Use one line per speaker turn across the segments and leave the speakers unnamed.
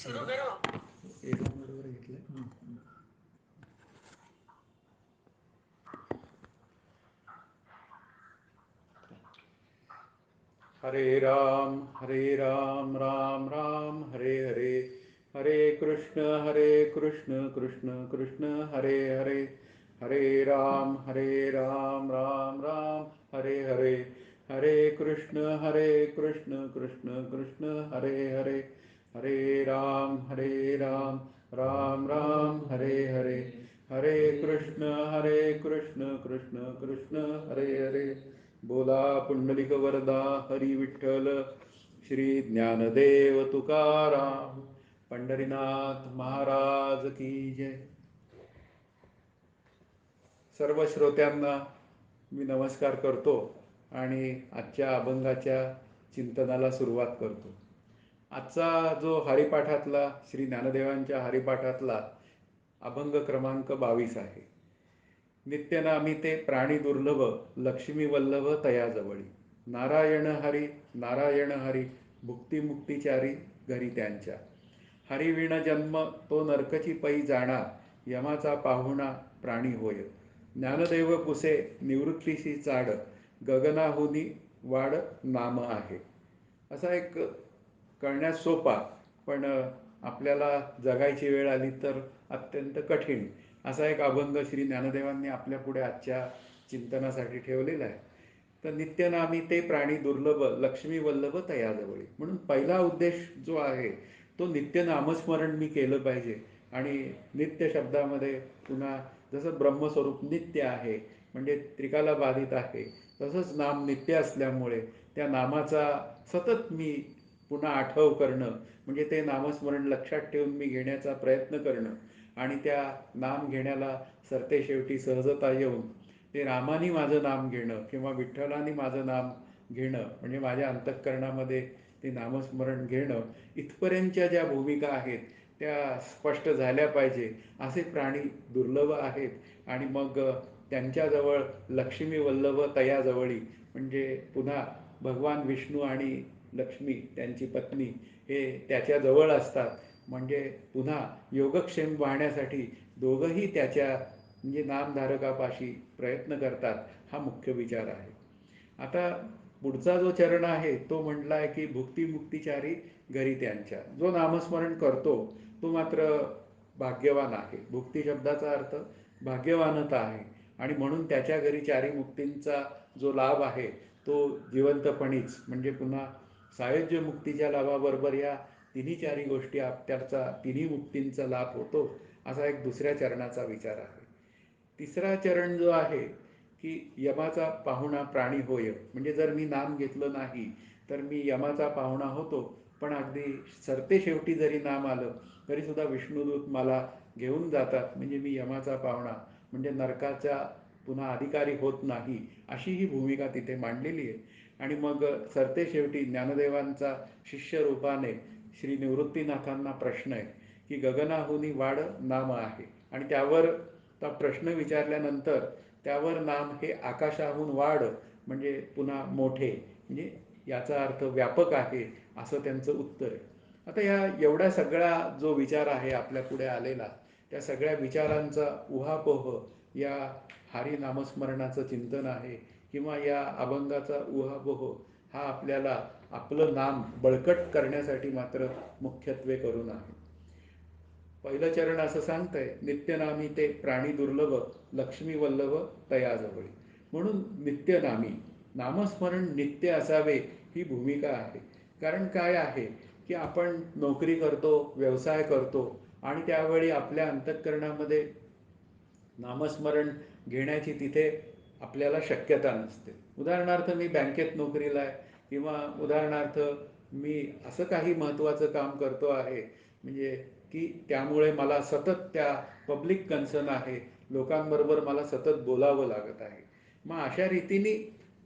सुरू करो. एका मोडवर घेतलंय. हरे राम राम राम हरे हरे. हरे कृष्ण कृष्ण कृष्ण हरे हरे. हरे राम राम राम हरे हरे. हरे कृष्ण कृष्ण कृष्ण हरे हरे. हरे राम राम राम हरे हरे. हरे कृष्ण कृष्ण कृष्ण हरे हरे. बोला पुंडलिक वरदा हरी विठ्ठल. श्री ज्ञानदेव तुकाराम. पंढरीनाथ महाराज की जय. सर्व श्रोत्यांना मी नमस्कार करतो आणि आजच्या अभंगाच्या चिंतनाला सुरुवात करतो. आजचा जो हरिपाठातला श्री ज्ञानदेवांच्या हरिपाठातला अभंग क्रमांक 22 आहे. नित्यनामी ते प्राणी दुर्लभ लक्ष्मी वल्लभ तयाजवळी. नारायण हरी भुक्तिमुक्तिचारी घरी त्यांच्या. हरिविण जन्म तो नरकची पै जाणा. यमाचा पाहुणा प्राणी होय. ज्ञानदेव पुसे निवृत्तीशी चाड. गगनाहुनी वाड नाम आहे. असा एक कळण्यास सोपा पण आपल्याला जगायची वेळ आली तर अत्यंत कठीण असा एक अभंग श्री ज्ञानदेवांनी आपल्या पुढे आजच्या चिंतनासाठी ठेवलेला आहे. तर नित्यनामी ते प्राणी दुर्लभ लक्ष्मी वल्लभ तयाजवळी. म्हणून पहिला उद्देश जो आहे तो नित्य नामस्मरण मी केलं पाहिजे. आणि नित्य शब्दामध्ये पुन्हा जसं ब्रह्मस्वरूप नित्य आहे म्हणजे त्रिकाला बाधित आहे, तसंच नाम नित्य असल्यामुळे त्या नामाचा सतत मी पुन्हा आठव करणं म्हणजे ते नामस्मरण लक्षात ठेवून मी घेण्याचा प्रयत्न करणं. आणि त्या नाम घेण्याला सरतेशेवटी सहजता येऊन ते रामानी माझं नाम घेणं किंवा विठ्ठलानी माझं नाम घेणं म्हणजे माझ्या अंतःकरणामध्ये ते नामस्मरण घेणं इथपर्यंतच्या ज्या भूमिका आहेत त्या स्पष्ट झाल्या पाहिजे. असे प्राणी दुर्लभ आहेत. आणि मग त्यांच्याजवळ लक्ष्मी वल्लभ तयाजवळी म्हणजे पुन्हा भगवान विष्णू आणि लक्ष्मी त्यांची पत्नी हे त्याच्याजवळ असतात. म्हणजे पुन्हा योगक्षेम वाहण्यासाठी दोघंही त्याच्या म्हणजे नामधारकापाशी प्रयत्न करतात. हा मुख्य विचार आहे. आता पुढचा जो चरण आहे तो म्हटला आहे की भुक्तिमुक्तिचारी घरी त्यांच्या. जो नामस्मरण करतो तो मात्र भाग्यवान आहे. भुक्ती शब्दाचा अर्थ भाग्यवानता आहे. आणि म्हणून त्याच्या घरी चारी मुक्तींचा जो लाभ आहे तो जिवंतपणीच म्हणजे पुन्हा सायुज्य मुक्तीच्या लाभाबरोबर या तिन्ही चारी गोष्टी त्याचा तिन्ही मुक्तींचा लाभ होतो. असा एक दुसऱ्या चरणाचा विचार आहे. तिसरा चरण जो आहे की यमाचा पाहुणा प्राणी होय. म्हणजे जर मी नाम घेतलं नाही तर मी यमाचा पाहुणा होतो. पण अगदी सरतेशेवटी जरी नाम आलं तरीसुद्धा विष्णुदूत मला घेऊन जातात. म्हणजे मी यमाचा पाहुणा म्हणजे नरकाचा पुन्हा अधिकारी होत नाही अशी ही भूमिका तिथे मांडलेली आहे. आणि मग सरतेशेवटी ज्ञानदेवांचा शिष्य रूपाने श्री निवृत्तीनाथांना प्रश्न आहे की गगनाहुनी वाड नाम आहे. आणि त्यावर तो प्रश्न विचारल्यानंतर त्यावर नाम हे आकाशाहून वाढ म्हणजे पुन्हा मोठे म्हणजे याचा अर्थ व्यापक आहे असं त्यांचं उत्तर आहे. आता या एवढ्या सगळा जो विचार आहे आपल्या पुढे आलेला त्या सगळ्या विचारांचा उहापोह या हरी नामस्मरणाचं चिंतन आहे किंवा या अभंगाचा उहापोह हा आपल्याला आपलं नाम बळकट करण्यासाठी मात्र मुख्यत्वे करून आहे. पहिलं चरण असं सांगतंय नित्यनामी ते प्राणी दुर्लभ लक्ष्मी वल्लभ तयाजवळी. म्हणून नित्यनामी नामस्मरण नित्य असावे ही भूमिका आहे. कारण काय आहे की आपण नोकरी करतो, व्यवसाय करतो आणि त्यावेळी आपल्या अंतःकरणामध्ये नामस्मरण घेण्याची तिथे आपल्याला शक्यता नसते. उदाहरणार्थ मी बँकेत नोकरीला आहे किंवा उदाहरणार्थ मी असं काही महत्त्वाचं काम करतो आहे म्हणजे की त्यामुळे मला सतत त्या पब्लिक कन्सर्न आहे, लोकांबरोबर मला सतत बोलावं लागत आहे. मग अशा रीतीने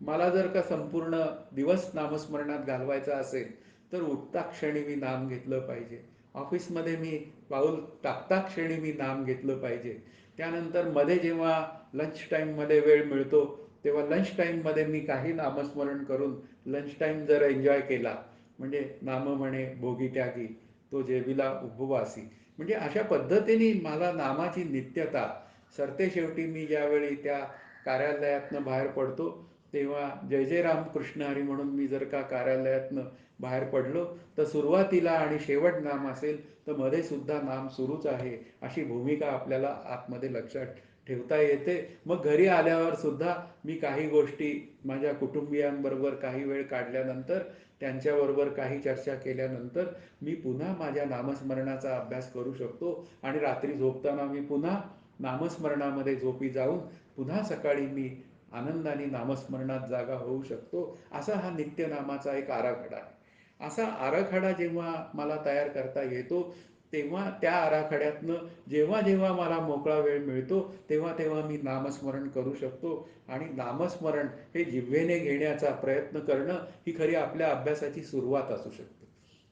मला जर का संपूर्ण दिवस नामस्मरणात घालवायचा असेल तर उठता क्षणी मी नाम घेतलं पाहिजे. ऑफिसमध्ये मी पाऊल टाकता क्षणी मी नाम घेतलं पाहिजे. त्यानंतर मध्ये जेव्हा लंच टाईममध्ये वेळ मिळतो तेव्हा लंच टाईममध्ये मी काही नामस्मरण करून लंच टाईम जर एन्जॉय केला म्हणजे नाम म्हणे भोगी त्यागी तो जेविला उपवासी. म्हणजे अशा पद्धतीने मला नामाची नित्यता सरतेशेवटी मी ज्यावेळी त्या कार्यालयातनं बाहेर पडतो, तेव्हा जय जय रामकृष्ण हरी म्हणून मी जर का कार्यालयातनं बाहेर पडलो, तर सुरुवातीला आणि शेवट नाम असेल, तर मध्ये सुद्धा नाम सुरूच आहे, अशी भूमिका आपल्याला आतमध्ये लक्षात ठेवता येते. मग घरी आल्यावर सुद्धा मी काही गोष्टी माझ्या कुटुंबियांबरोबर काही वेळ काढल्यानंतर, त्यांच्याबरोबर काही चर्चा केल्यानंतर मी पुन्हा माझ्या नामस्मरणाचा अभ्यास करू शकतो आणि रात्री झोपताना मी पुन्हा नामस्मरणामध्ये झोपी जाऊन पुन्हा सकाळी मी आनंदाने नामस्मरणात जागा होऊ शकतो. असा हा नित्यनामाचा एक आराखडा आहे. असा आराखडा जेव्हा मला तयार करता येतो, तेव्हा त्या आराखड्यातनं जेव्हा जेव्हा मला मोकळा वेळ मिळतो, तेव्हा तेव्हा मी नामस्मरण करू शकतो. आणि नामस्मरण हे जिव्हेने घेण्याचा प्रयत्न करणं ही खरी आपल्या अभ्यासाची सुरुवात असू शकते.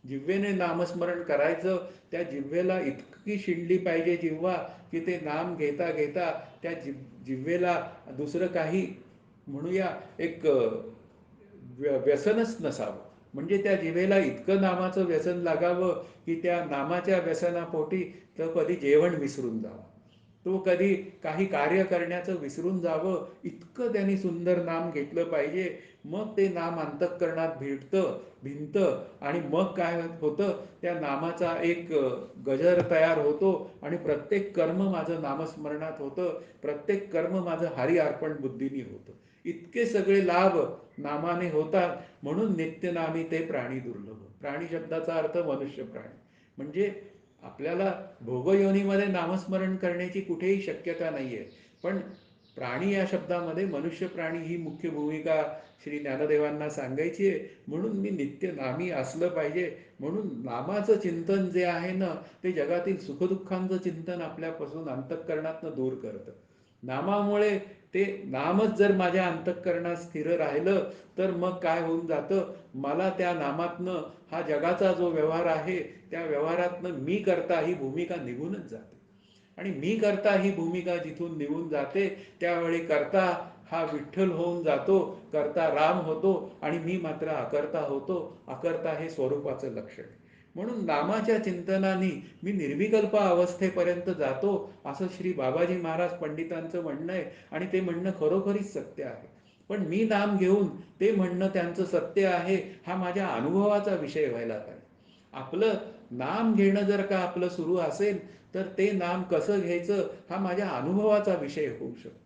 जिव्हेने नामस्मरण करायचं, त्या जिव्हेला इतकी शिणली पाहिजे जिव्हा, की ते नाम घेता घेता त्या जिव्हेला दुसरं काही म्हणूया एक व्यसनच नसावं. म्हणजे त्या जिभेला इतकं नामाचं व्यसन लागावं, की त्या नामाच्या व्यसनापोटी तो कधी जेवण विसरून जावं, तो कधी काही कार्य करण्याचं विसरून जावं, इतकं त्यांनी सुंदर नाम घेतलं पाहिजे. मग ते नाम अंतःकरणात भिनतं आणि मग काय होतं, त्या नामाचा एक गजर तयार होतो आणि प्रत्येक कर्म माझं नामस्मरणात होतं, प्रत्येक कर्म माझं हरी अर्पण बुद्धीने होतं. इतके सगळे लाभ नामाने होतात. म्हणून नित्यनामी ते प्राणी दुर्लभ. प्राणी शब्दाचा अर्थ मनुष्य प्राणी. म्हणजे आपल्याला भोगयोनीमध्ये नामस्मरण करण्याची कुठेही शक्यता नाही आहे. पण प्राणी या शब्दामध्ये मनुष्य प्राणी ही मुख्य भूमिका श्री ज्ञानदेवांना सांगायची आहे. म्हणून मी नित्य नामी असलं पाहिजे. म्हणून नामाचं चिंतन जे आहे ना, ते जगातील सुखदुःखांचं चिंतन आपल्यापासून अंतःकरणातनं दूर करतं. नामामुळे ते नामच जर माझ्या अंतःकरणात स्थिर राहिलं, तर मग काय होऊन जातं, मला त्या नामातनं हा जगाचा जो व्यवहार आहे, त्या व्यवहारातनं मी करता ही भूमिका निघूनच जाते. आणि मी करता ही भूमिका जिथून निघून जाते, त्यावेळी करता हा विठ्ठल होऊन जातो, करता राम होतो आणि मी मात्र अकर्ता होतो. अकर्ता हे स्वरूपाचं लक्षण आहे. म्हणून नामाच्या चिंतनाने मी निर्विकल्प अवस्थेपर्यंत जातो, असं श्री बाबाजी महाराज पंडितांचं म्हणणं आहे. आणि ते म्हणणं खरोखरीच सत्य आहे. पण मी नाम घेऊन ते म्हणणं त्यांचं सत्य आहे हा माझ्या अनुभवाचा विषय व्हायला पाहिजे. आपलं नाम घेणं जर का आपलं सुरू असेल, तर ते नाम कसं घ्यायचं हा माझ्या अनुभवाचा विषय होऊ शकतो.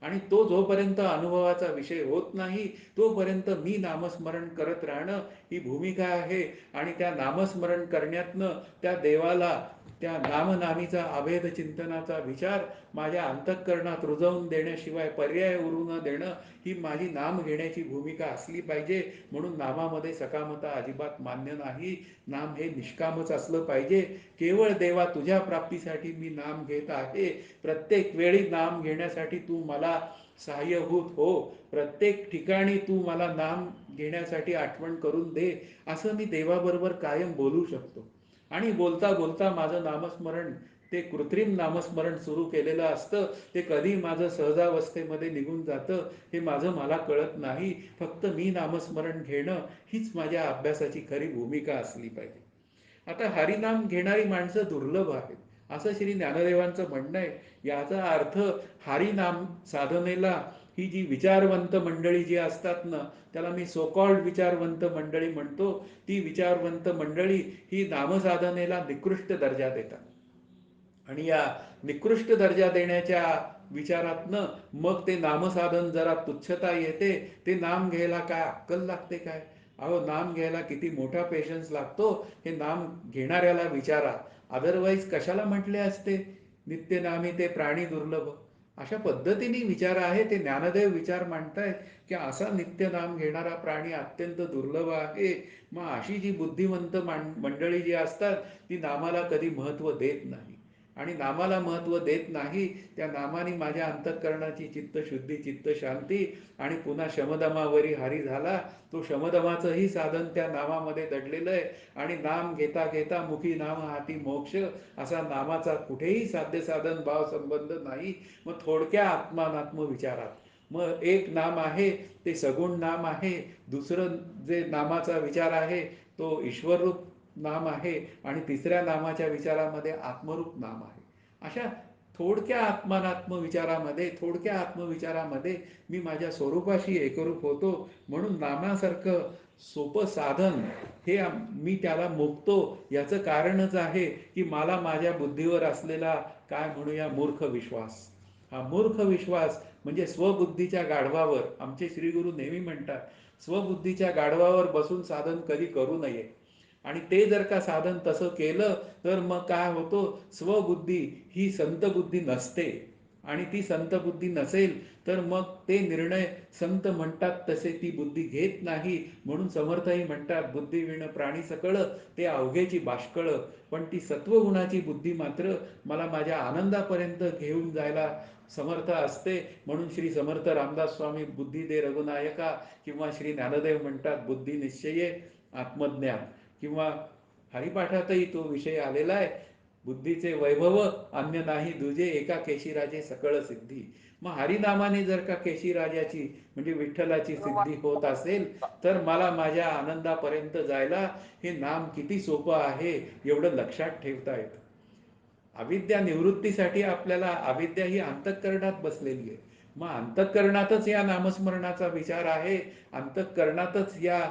आणि तो जोपर्यंत अनुभवाचा विषय होत नाही, तोपर्यंत मी नामस्मरण करत राहणं ही भूमिका आहे. आणि त्या नामस्मरण करण्यातनं त्या देवाला, त्या नामनामीचा अभेद चिंतनाचा विचार माझ्या अंतःकरणात रुजवून देण्याशिवाय पर्याय उरू न देणं ही माझी नाम घेण्याची भूमिका असली पाहिजे. म्हणून नामामध्ये सकामता अजिबात मान्य नाही. नाम हे निष्कामच असलं पाहिजे. केवळ देवा तुझ्या प्राप्तीसाठी मी नाम घेत आहे. प्रत्येक वेळी नाम घेण्यासाठी तू मला सहाय्यभूत हो. प्रत्येक ठिकाणी तू मला नाम घेण्यासाठी आठवण करून दे, असं मी देवाबरोबर कायम बोलू शकतो. आणि बोलता बोलता माझं नामस्मरण, ते कृत्रिम नामस्मरण सुरू केलेलं असतं, ते कधी माझं सहजावस्थेमध्ये निघून जातं हे माझं मला कळत नाही. फक्त मी नामस्मरण घेणं हीच माझ्या अभ्यासाची खरी भूमिका असली पाहिजे. आता हरिनाम घेणारी माणसं दुर्लभ आहेत, असं श्री ज्ञानदेवांचं म्हणणं आहे. याचा अर्थ हरिनाम साधनेला ही जी विचारवंत मंडळी जी असतात ना, त्याला मी सो कॉल्ड विचारवंत मंडळी म्हणतो, ती विचारवंत मंडळी ही नामसाधनेला निकृष्ट दर्जा देतात. आणि या निकृष्ट दर्जा देण्याच्या विचारातनं मग ते नामसाधन जरा तुच्छता येते. ते नाम घ्यायला काय अक्कल लागते काय? अहो, नाम घ्यायला किती मोठा पेशन्स लागतो हे नाम घेणाऱ्याला विचारा. अदरवाईज कशाला म्हटले असते नित्यनामी ते प्राणी दुर्लभ. अशा पद्धतीने विचार आहे, ते ज्ञानदेव विचार मांडतायत की असा नित्य नाम घेणारा प्राणी अत्यंत दुर्लभ आहे. मग अशी जी बुद्धिवंत मंडळी जी असतात, ती नामाला कधी महत्त्व देत नाही. आणि नामाला महत्त्व देत नाही, त्या नामाने माझ्या अंतःकरणाची चित्तशुद्धी, चित्तशांती आणि पुन्हा शमदमावरी हरी झाला. तो शमदमाचंही साधन त्या नामामध्ये दडलेलं आहे. आणि नाम घेता घेता मुखी नाम हाती मोक्ष, असा नामाचा कुठेही साध्य साधन भाव संबंध नाही. मग थोडक्या आत्मानात्म विचारात मग एक नाम आहे ते सगुण नाम आहे. दुसरं जे नामाचा विचार आहे तो ईश्वररूप नाम आहे आणि तिसऱ्या नामाच्या विचारामध्ये आत्मरूप नाम आहे. अशा थोडक्या आत्मानात्म विचारामध्ये, थोडक्या आत्मविचारामध्ये मी माझ्या स्वरूपाशी एकरूप होतो. म्हणून नामासारखं सोपं साधन हे मी त्याला मुकतो. याचं कारणच आहे की मला माझ्या बुद्धीवर असलेला काय म्हणूया मूर्ख विश्वास. हा मूर्ख विश्वास म्हणजे स्वबुद्धीच्या गाढवावर, आमचे श्रीगुरु नेहमी म्हणतात स्वबुद्धीच्या गाढवावर बसून साधन कधी करू नये. आणि ते जर का साधन तसं केलं तर मग काय होतं, स्वबुद्धी ही संत बुद्धी नसते. आणि ती संत बुद्धी नसेल तर मग ते निर्णय संत म्हणतात तसे ती बुद्धी घेत नाही. म्हणून समर्थही म्हणतात बुद्धिवीण प्राणी सकळ ते अवघेची बाष्कळ. पण ती सत्वगुणाची बुद्धी मात्र मला माझ्या आनंदापर्यंत घेऊन जायला समर्थ असते. म्हणून श्री समर्थ रामदास स्वामी बुद्धी दे रघुनायका किंवा श्री ज्ञानदेव म्हणतात बुद्धी निश्चये आत्मज्ञान. किंवा हरिपाठातही तो विषय आलेला आहे, बुद्धीचे वैभव अन्य नाही दुजे एका केशीराजे सकळ सिद्धी. मग हरिनामाने जर का केशीराजाची म्हणजे विठ्ठलाची सिद्धी होत असेल तर मला माझ्या आनंदापर्यंत जायला हे नाम किती सोपं आहे एवढं लक्षात ठेवता येतं. अविद्या निवृत्तीसाठी आपल्याला, अविद्या ही अंतःकरणात बसलेली आहे. मग अंतःकरणातच या नामस्मरणाचा विचार आहे, अंतःकरणातच या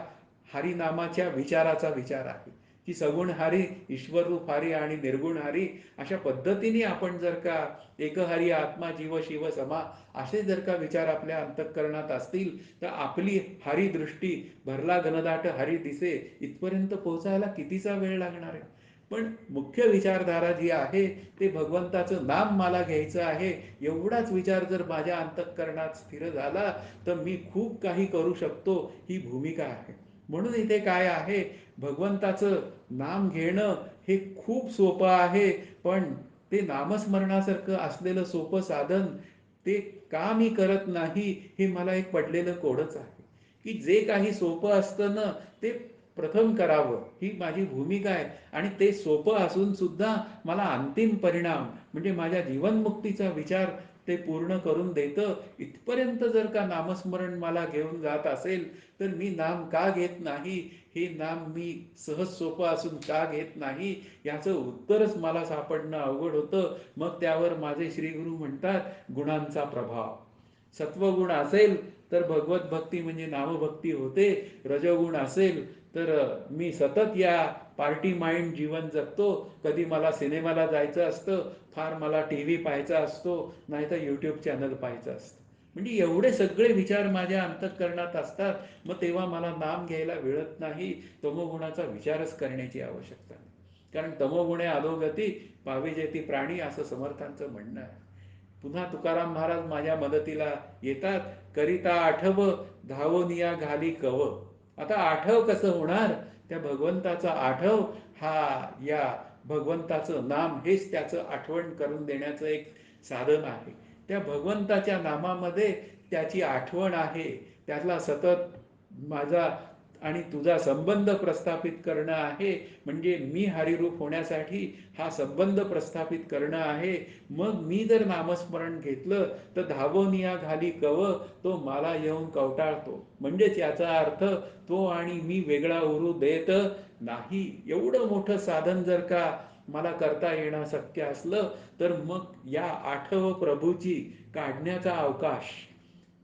हरिनामाच्या विचाराचा विचार आहे की सगुण हरी, ईश्वररूप हरी आणि निर्गुण हरी. अशा पद्धतीने आपण जर का एक हरी आत्मा जीव शिव समा असे जर का विचार आपल्या अंतःकरणात असतील तर आपली हरिदृष्टी भरला घनदाट हरी दिसे इथपर्यंत पोहोचायला कितीचा वेळ लागणार आहे. पण मुख्य विचारधारा जी आहे ते भगवंताचं नाम मला घ्यायचं आहे एवढाच विचार जर माझ्या अंतःकरणात स्थिर झाला तर मी खूप काही करू शकतो, ही भूमिका आहे. म्हणून इथे काय आहे, भगवंताचं नाम घेणं हे खूप सोपं आहे. पण ते नामस्मरणासारखं असलेलं सोपं साधन ते का मी करत नाही हे मला एक पडलेलं कोडच आहे. की जे काही सोपं असतं ना ते प्रथम करावं ही माझी भूमिका आहे. आणि ते सोपं असून सुद्धा मला अंतिम परिणाम म्हणजे माझ्या जीवनमुक्तीचा विचार ते पूर्ण करून देतं. इथपर्यंत जर का नामस्मरण मला घेऊन जात असेल तर मी नाम का घेत नाही, हे नाम मी सहज सोपं असून का घेत नाही याचं उत्तरच मला सापडणं अवघड होतं. मग त्यावर माझे श्रीगुरु म्हणतात गुणांचा प्रभाव. सत्वगुण असेल तर भगवत भक्ती म्हणजे नामभक्ती होते. रजोगुण असेल तर मी सतत या पार्टी माइंड जीवन जगतो. कधी मला सिनेमाला जायचं असतं, फार मला टी व्ही पाहायचा असतो, नाहीतर यूट्यूब चॅनल पाहायचं असतं. म्हणजे एवढे सगळे विचार माझ्या अंतःकरणात असतात. मग तेव्हा मला नाम घ्यायला मिळत नाही. तमोगुणाचा विचारच करण्याची आवश्यकता नाही. कारण तमोगुणे अधोगती पाविजेती प्राणी असं समर्थांचं म्हणणं आहे. पुन्हा तुकाराम महाराज माझ्या मदतीला येतात. करिता आठव धावोनिया घाली कव. आता आठव कसं होणार, त्या भगवंताचा आठव हा या भगवंताचं नाम हेच त्याचं आठवण करून देण्याचं एक साधन आहे. त्या भगवंताच्या नामामध्ये त्याची आठवण आहे. त्यातला सतत माझा आणि तुझा संबंध प्रस्थापित करणं आहे. म्हणजे मी हरिरूप होण्यासाठी हा संबंध प्रस्थापित करणं आहे. मग मी जर नामस्मरण घेतलं तर धावोनिया घाली कव, तो मला येऊन कवटाळतो. म्हणजेच याचा अर्थ तो आणि मी वेगळा उरू देत नाही. एवढं मोठं साधन जर का मला करता येणं शक्य असलं तर मग या आठव प्रभूची काढण्याचा अवकाश,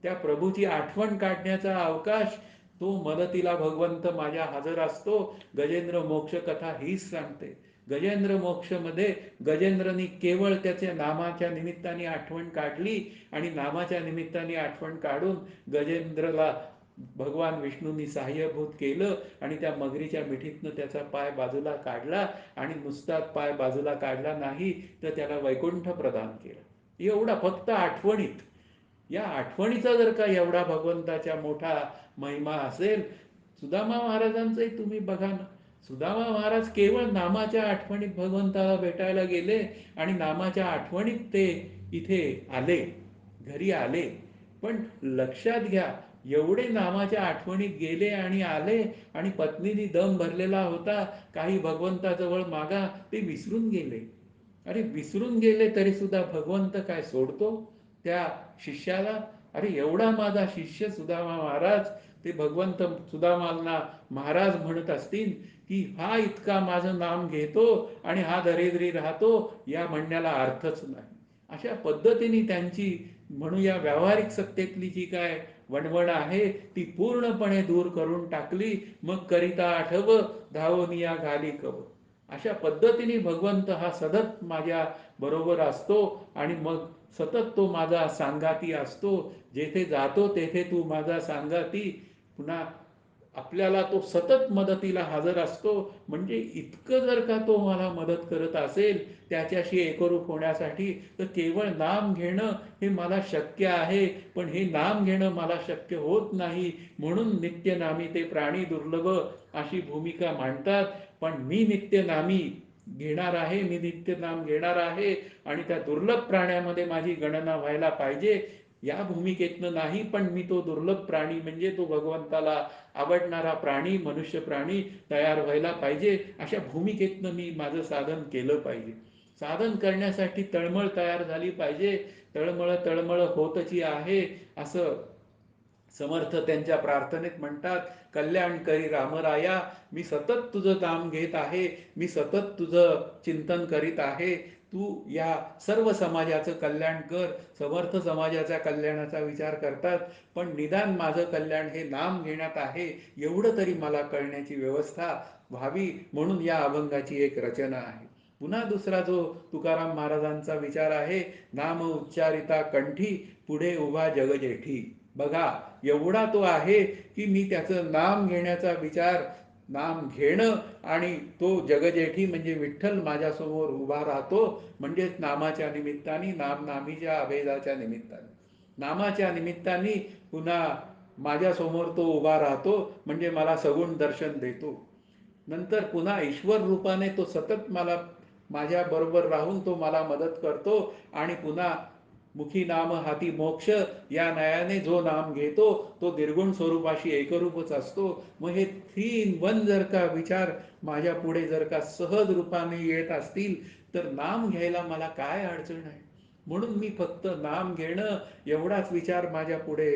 त्या प्रभूची आठवण काढण्याचा अवकाश, तो मदतीला भगवंत माझ्या हजर असतो. गजेंद्र मोक्ष कथा हीच सांगते. गजेंद्र मोक्षमध्ये गजेंद्रनी केवळ त्याच्या नामाच्या निमित्ताने आठवण काढली आणि नामाच्या निमित्ताने आठवण काढून गजेंद्रला भगवान विष्णूंनी सहाय्यभूत केलं आणि त्या मगरीच्या मिठीतनं त्याचा पाय बाजूला काढला. आणि नुसताच पाय बाजूला काढला नाही तर त्याला वैकुंठ प्रदान केला. एवढा फक्त आठवणीत. या आठवणीचा जर का एवढा भगवंताच्या मोठा महिमा असेल, सुदामा महाराजांचंही तुम्ही बघा ना. सुदामा महाराज केवळ नामाच्या आठवणीत भगवंताला भेटायला गेले आणि नामाच्या आठवणीत ते इथे आले, घरी आले. पण लक्षात घ्या, एवढे नामाच्या आठवणीत गेले आणि आले आणि पत्नीने दम भरलेला होता, काही भगवंताजवळ मागा, ते विसरून गेले. अरे विसरून गेले तरी सुद्धा भगवंत काय सोडतो त्या शिष्याला? अरे एवढा माझा शिष्य सुदामा महाराज, ते भगवंत सुदामांना महाराज म्हणत असतील की हा इतका माझं नाम घेतो आणि हा दरिद्री राहतो, या म्हणण्याला अर्थच नाही. अशा पद्धतीने त्यांची म्हणूया व्यावहारिक सत्तेतली जी काय वणवण आहे ती पूर्णपणे दूर करून टाकली. मग करिता आठव धावनिया घाली कव. अशा पद्धतीने भगवंत हा सतत माझ्या बरोबर असतो आणि मग सतत तो माझा सांगाती असतो. जेथे जातो तेथे तू माझा सांगाती. पुन्हा आपल्याला तो सतत मदतीला हजर असतो. म्हणजे इतकं जर का तो मला मदत करत असेल त्याच्याशी एकरूप होण्यासाठी, तर केवळ नाम घेणं हे मला शक्य आहे. पण हे नाम घेणं मला शक्य होत नाही, म्हणून नित्यनामी ते प्राणी दुर्लभ अशी भूमिका मांडतात. पण मी नित्यनामी घेणार आहे, मी नित्यनाम घेणार आहे आणि त्या दुर्लभ प्राण्यामध्ये माझी गणना व्हायला पाहिजे या भूमिकेतनं नाही. पण मी तो दुर्लभ प्राणी म्हणजे तो भगवंताला आवडणारा प्राणी, मनुष्य प्राणी तयार व्हायला पाहिजे. अशा भूमिकेतनं मी माझं साधन केलं पाहिजे. साधन करण्यासाठी तळमळ तयार झाली पाहिजे. तळमळ तळमळ होतची आहे असं समर्थ त्यांच्या प्रार्थनेत म्हणतात. कल्याण करी रामराया, मी सतत तुझं नाम घेत आहे, मी सतत तुझं चिंतन करीत आहे. तू या सर्व समाजाचं कल्याण कर. समर्थ समाजाच्या कल्याणाचा विचार करतात, पण निदान माझं कल्याण हे नाम घेण्यात आहे एवढं तरी मला कळण्याची व्यवस्था व्हावी, म्हणून या अभंगाची एक रचना आहे. पुन्हा दुसरा जो तुकाराम महाराजांचा विचार आहे, नाम उच्चारिता कंठी पुढे उभा जगजेठी. बघा, एवढा तो आहे की मी त्याचं नाम घेण्याचा विचार, नाम घेणं आणि तो जगजेठी म्हणजे विठ्ठल माझ्यासमोर उभा राहतो. म्हणजेच नामाच्या निमित्ताने, नामनामीच्या अभेदाच्या निमित्ताने, नामाच्या निमित्ताने पुन्हा माझ्यासमोर तो उभा राहतो. म्हणजे मला सगुण दर्शन देतो. नंतर पुन्हा ईश्वर रूपाने तो सतत मला माझ्याबरोबर राहून तो मला मदत करतो. आणि पुन्हा मुखी नाम हाती मोक्ष या नयाने जो नाम घेतो तो निर्गुण स्वरूपाशी एकरूपच असतो. मग हे 3 in 1 जर का विचार माझ्या पुढे जर का सहज रूपाने येत असतील, तर नाम घ्यायला मला काय अडचण आहे. म्हणून मी फक्त नाम घेणं एवढाच विचार माझ्या पुढे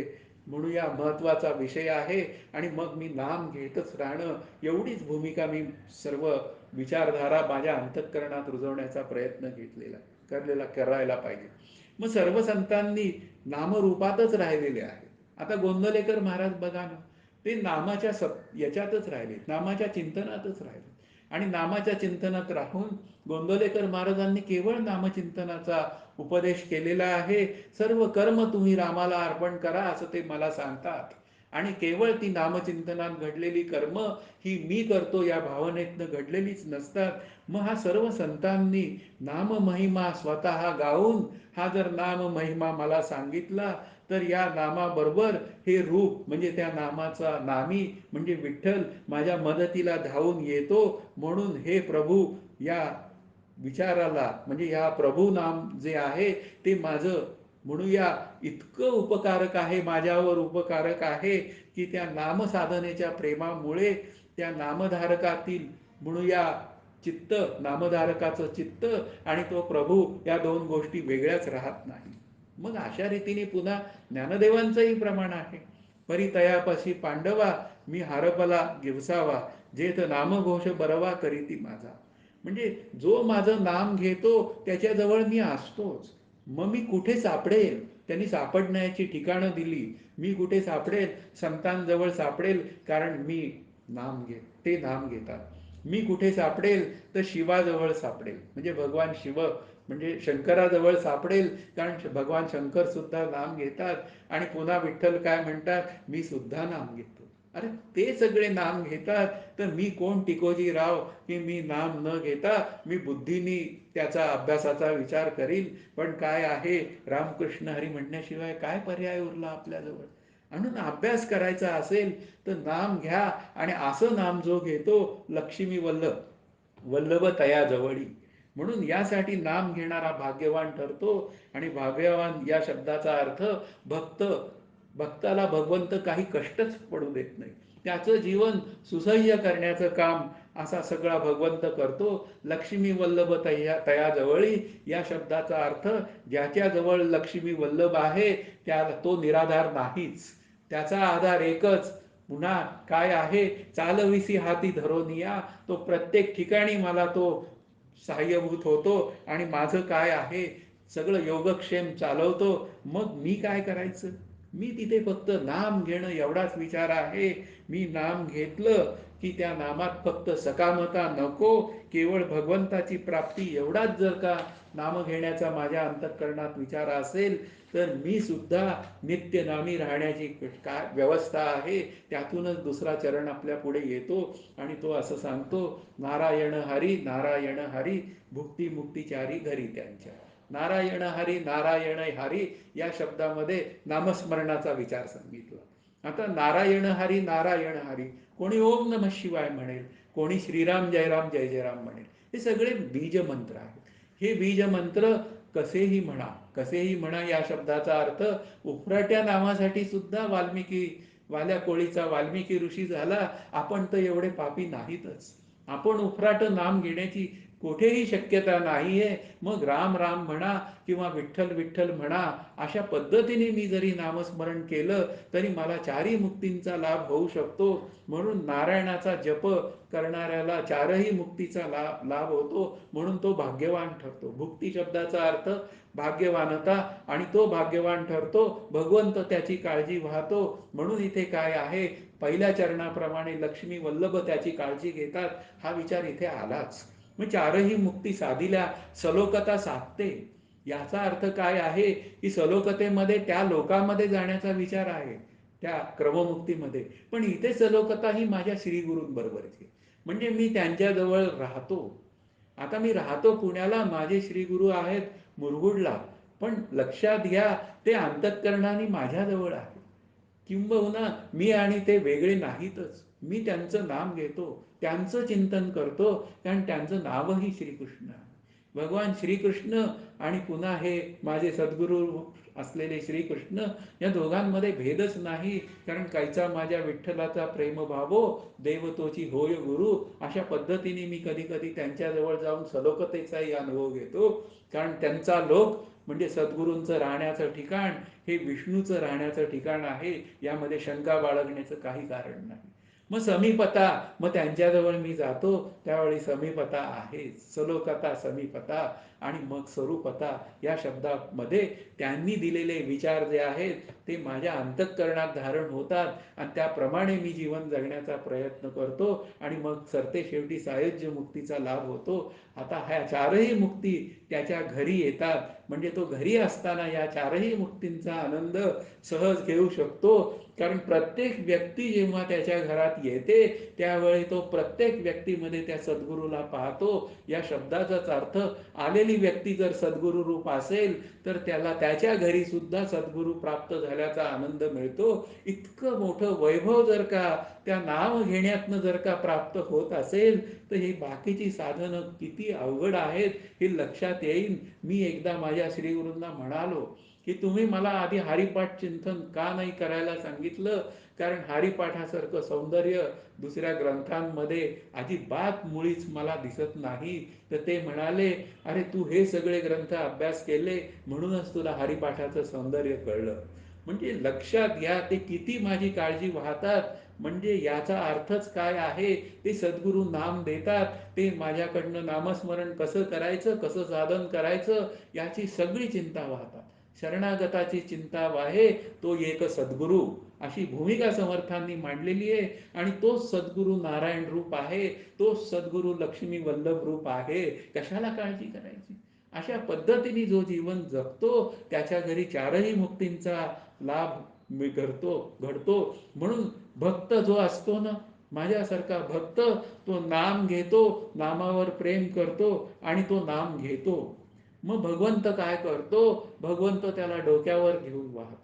म्हणूया महत्त्वाचा विषय आहे. आणि मग मी नाम घेतच राहणं एवढीच भूमिका मी सर्व विचारधारा माझ्या अंतःकरणात रुजवण्याचा प्रयत्न घेतलेला करायला पाहिजे. मग सर्व संतांनी नामरूपातच राहिलेले आहेत. आता गोंदवलेकर महाराज बघा ना, ते नामाच्या याच्यातच राहिले, नामाच्या चिंतनातच राहिले. आणि नामाच्या चिंतनात राहून गोंदवलेकर महाराजांनी केवळ नामचिंतनाचा उपदेश केलेला आहे. सर्व कर्म तुम्ही रामाला अर्पण करा असं ते मला सांगतात. आणि केवळ ती नामचिंतनात घडलेली कर्म ही मी करतो या भावनेतनं घडलेलीच नसतात. मग हा सर्व संतांनी नाममहिमा स्वतः गाऊन हा जर नाममहिमा मला सांगितला, तर या नामाबरोबर हे रूप म्हणजे त्या नामाचा नामी म्हणजे विठ्ठल माझ्या मदतीला धावून येतो. म्हणून हे प्रभू या विचाराला म्हणजे या प्रभू नाम जे आहे ते माझं म्हणूया इतकं उपकारक आहे, माझ्यावर उपकारक आहे की त्या नामसाधनेच्या प्रेमामुळे त्या नामधारकातील म्हणूया चित्त, नामधारकाचं चित्त आणि तो प्रभू या दोन गोष्टी वेगळ्याच राहत नाही. मग अशा रीतीने पुन्हा ज्ञानदेवांचंही प्रमाण आहे. परितयापाशी पांडवा मी हारपला गिवसावा, जेथ नामघोष बरवा करीती माझा. म्हणजे जो माझं नाम घेतो त्याच्याजवळ मी असतोच. मग मी कुठे सापडेल, त्यांनी सापडण्याची ठिकाणं दिली. मी कुठे सापडेल, संतांजवळ सापडेल, कारण मी नाम घेत ते नाम घेतात. मी कुठे सापडेल, तर शिवाजवळ सापडेल म्हणजे भगवान शिव म्हणजे शंकराजवळ सापडेल, कारण भगवान शंकर सुद्धा नाम घेतात. आणि पुन्हा विठ्ठल काय म्हणतात, मी सुद्धा नाम घेतो. अरे ते सगळे नाम घेतात, तर मी कोण टिकोजी राव की मी नाम न घेता मी बुद्धीनी त्याचा अभ्यासाचा विचार करील. पण काय आहे, रामकृष्ण हरी म्हणण्याशिवाय काय पर्याय उरला आपल्याजवळ. म्हणून अभ्यास करायचा असेल तर नाम घ्या. आणि असं नाम जो घेतो लक्ष्मी वल्लभ तया जवळी. म्हणून यासाठी नाम घेणारा भाग्यवान ठरतो. आणि भाग्यवान या शब्दाचा अर्थ भक्त. भक्ताला भगवंत काही कष्टच पडू देत नाही. त्याचं जीवन सुसह्य करण्याचं काम असा सगळा भगवंत करतो. लक्ष्मी वल्लभ तया जवळी या शब्दाचा अर्थ ज्याच्याजवळ लक्ष्मी वल्लभ आहे त्याला तो निराधार नाहीच. त्याचा आधार एकच पुन्हा काय आहे, चालविसी हाती धरोनिया, तो प्रत्येक ठिकाणी मला तो सहाय्यभूत होतो आणि माझं काय आहे सगळं योगक्षेम चालवतो. मग मी काय करायचं? मी तिथे फक्त नाम घेणं एवढाच विचार आहे. मी नाम घेतलं की त्या नामात फक्त सकामता नको, केवळ भगवंताची प्राप्ती एवढाच जर का नाम घेण्याचा माझ्या अंतःकरणात विचार असेल, तर मी सुद्धा नित्यनामी राहण्याची काय व्यवस्था आहे त्यातूनच दुसरा चरण आपल्या पुढे येतो आणि तो असं सांगतो, नारायण हरी नारायण हरी, भुक्ती मुक्तीचारी घरी त्यांच्या. नारायण हरी नारायण हरी या शब्दामध्ये नामस्मरणाचा विचार सांगितला. आता नारायण हरी नारायण हरी, कोणी ओम नमः शिवाय म्हणेल, कोणी श्रीराम जयराम जय जयराम म्हणेल. हे सगळे बीज मंत्र आहेत. हे बीज मंत्र कसेही म्हणा, कसेही म्हणा या शब्दाचा अर्थ उफराट्या नावासाठी सुद्धा वाल्या कोळीचा वाल्मिकी ऋषी झाला. आपण तर एवढे पापी नाहीतच. आपण उफराट नाम घेण्याची कुठेही शक्यता नाहीये. मग राम राम म्हणा किंवा विठ्ठल विठ्ठल म्हणा, अशा पद्धतीने मी जरी नामस्मरण केलं तरी मला चारही मुक्तींचा लाभ होऊ शकतो. म्हणून नारायणाचा जप करणाऱ्याला चारही मुक्तीचा लाभ होतो, म्हणून तो भाग्यवान ठरतो. भुक्ती शब्दाचा अर्थ भाग्यवानता, आणि तो भाग्यवान ठरतो भगवंत त्याची काळजी वाहतो. म्हणून इथे काय आहे, पहिल्या चरणाप्रमाणे लक्ष्मी वल्लभ त्याची काळजी घेतात, हा विचार इथे आलाच. मग चारही मुक्ती साधिल्या, सलोकता साधते. याचा अर्थ काय आहे की सलोकतेमध्ये त्या लोकामध्ये जाण्याचा विचार आहे, त्या क्रममुक्तीमध्ये. पण इथे सलोकता ही माझ्या श्रीगुरूंबरोबरची, म्हणजे मी त्यांच्याजवळ राहतो. आता मी राहतो पुण्याला, माझे श्रीगुरू आहेत मुरगुडला, पण लक्षात घ्या ते अंतःकरणाने माझ्याजवळ आहे. किंबहुना मी आणि ते वेगळे नाहीतच. मी त्यांचं नाम घेतो, त्यांचं चिंतन करतो, कारण त्यांचं नावही श्रीकृष्ण आहे. भगवान श्रीकृष्ण आणि पुन्हा हे माझे सद्गुरू असलेले श्रीकृष्ण, या दोघांमध्ये भेदच नाही. कारण कायचा माझ्या विठ्ठलाचा प्रेमभावो, देवतोची होय गुरु, अशा पद्धतीने मी कधी कधी त्यांच्याजवळ जाऊन सलोकतेचाही अनुभव घेतो. कारण त्यांचा लोक म्हणजे सद्गुरूंचं राहण्याचं ठिकाण हे विष्णूचं राहण्याचं ठिकाण आहे, यामध्ये शंका बाळगण्याचं काही कारण नाही. मग समीपता, मग त्यांच्याजवळ मी जातो त्यावेळी समीपता आहे, सलोकता समीपता आणि मग स्वरूपता. या शब्दामध्ये त्यांनी दिलेले विचार जे आहेत ते माझ्या अंतःकरणात धारण होतात आणि त्याप्रमाणे मी जीवन जगण्याचा प्रयत्न करतो आणि मग सरते शेवटी सायुज्य मुक्तीचा लाभ होतो. आता ह्या चारही मुक्ती त्याच्या घरी येतात, म्हणजे तो घरी असताना या चारही मुक्तींचा आनंद सहज घेऊ शकतो. कारण प्रत्येक व्यक्ती जेव्हा त्याच्या घरात येते त्यावेळी तो प्रत्येक व्यक्तीमध्ये त्या सद्गुरूला पाहतो. या शब्दाचाच अर्थ, आलेली व्यक्ती जर सद्गुरू रूप असेल तर त्याला त्याच्या घरी सुद्धा सद्गुरू प्राप्त झाल्याचा आनंद मिळतो. इतकं मोठं वैभव जर का त्या नाम घेण्यातनं जर का प्राप्त होत असेल तर ही बाकीची साधनं किती अवघड आहेत हे लक्षात येईल. मी एकदा माझ्या श्रीगुरूंना म्हणालो की तुम्ही मला आधी हरिपाठ चिंतन का नाही करायला सांगितलं, कारण हरिपाठासारखं सौंदर्य दुसऱ्या ग्रंथांमध्ये अजिबात मुळीच मला दिसत नाही. तर ते म्हणाले, अरे तू हे सगळे ग्रंथ अभ्यास केले म्हणूनच तुला हरिपाठाचं सौंदर्य कळलं. म्हणजे लक्षात घ्या ते किती माझी काळजी वाहतात. म्हणजे याचा अर्थच काय आहे, ते सद्गुरू नाम देतात, ते माझ्याकडनं नामस्मरण कसं करायचं, कसं साधन करायचं याची सगळी चिंता वाहतात. शरणागताची चिंता वाहे तो एक सद्गुरू, अशी भूमिका समर्थांनी मांडलेली आहे. आणि तोच सद्गुरू नारायण रूप आहे, तोच सद्गुरू लक्ष्मी वल्लभ रूप आहे. कशाला काळजी करायची? अशा पद्धतीने जो जीवन जगतो त्याच्या घरी चारही मुक्तींचा लाभ घडतो. म्हणून भक्त जो असतो ना, माझ्यासारखा भक्त, तो नाम घेतो, नामावर प्रेम करतो आणि तो नाम घेतो. मग भगवंत काय करतो, भगवंत त्याला डोक्यावर घेऊन वाहतो.